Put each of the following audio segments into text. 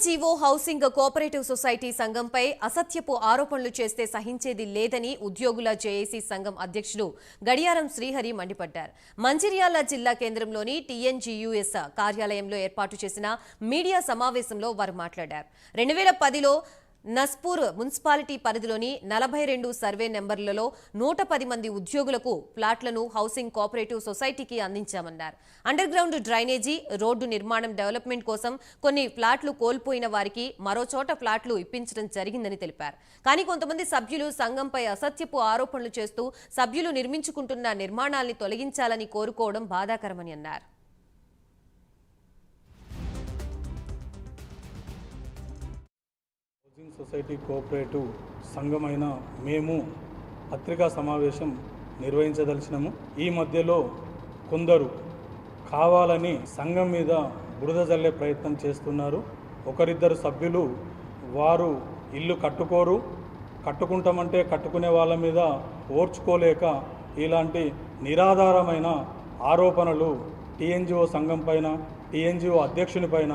TNGO housing cooperative society సంఘంపై అసత్యపు ఆరోపణలు చేస్తే సహించేది లేదని ఉద్యోగుల జేఏసీ సంఘం అధ్యక్షుడు గడియారం శ్రీహరి మండిపడ్డారు. మంచిర్యాల జిల్లా కేంద్రంలోని టీఎన్జీయూఎస్ కార్యాలయంలో ఏర్పాటు చేసిన మీడియా సమావేశంలో వారు మాట్లాడారు. 2010లో నస్పూర్ మున్సిపాలిటీ పరిధిలోని 42 సర్వే నెంబర్లలో 110 మంది ఉద్యోగులకు ప్లాట్లను హౌసింగ్ కోఆపరేటివ్ సొసైటీకి అందించామన్నారు. అండర్ గ్రౌండ్ డ్రైనేజీ, రోడ్డు నిర్మాణం, డెవలప్మెంట్ కోసం కొన్ని ప్లాట్లు కోల్పోయిన వారికి మరో చోట ప్లాట్లు ఇప్పించడం జరిగిందని తెలిపారు. కానీ కొంతమంది సభ్యులు సంఘంపై అసత్యపు ఆరోపణలు చేస్తూ సభ్యులు నిర్మించుకుంటున్న నిర్మాణాల్ని తొలగించాలని కోరుకోవడం బాధాకరమని అన్నారు. సొసైటీ కోఆపరేటివ్ సంఘమైన మేము పత్రికా సమావేశం నిర్వహించదలిచినాము. ఈ మధ్యలో కొందరు కావాలని సంఘం మీద బురద జల్లే ప్రయత్నం చేస్తున్నారు. ఒకరిద్దరు సభ్యులు వారు ఇల్లు కట్టుకోరు, కట్టుకుంటామంటే కట్టుకునే వాళ్ళ మీద ఓర్చుకోలేక ఇలాంటి నిరాధారమైన ఆరోపణలు టీఎన్జీఓ సంఘం పైన, టీఎన్జీఓ అధ్యక్షుని పైన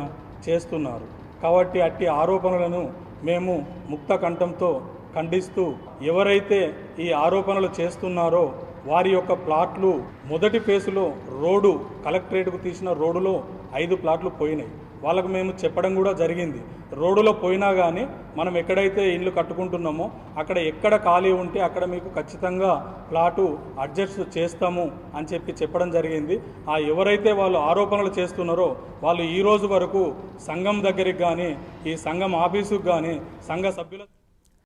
చేస్తున్నారు. కాబట్టి అట్టి ఆరోపణలను మేము ముక్త కంఠంతో ఖండిస్తూ ఎవరైతే ఈ ఆరోపణలు చేస్తున్నారో వారి యొక్క ప్లాట్లు మొదటి ఫేసులో రోడ్డు కలెక్టరేట్కు తీసిన రోడ్డులో 5 ప్లాట్లు పోయినాయి. వాళ్ళకు మేము చెప్పడం కూడా జరిగింది. రోడ్డులో పోయినా కానీ మనం ఎక్కడైతే ఇల్లు కట్టుకుంటున్నామో అక్కడ ఎక్కడ ఖాళీ ఉంటే అక్కడ మీకు ఖచ్చితంగా ప్లాటు అడ్జస్ట్ చేస్తాము అని చెప్పడం జరిగింది. ఎవరైతే వాళ్ళు ఆరోపణలు చేస్తున్నారో వాళ్ళు ఈ రోజు వరకు సంఘం దగ్గరికి కానీ, ఈ సంఘం ఆఫీసుకు కానీ, సంఘ సభ్యుల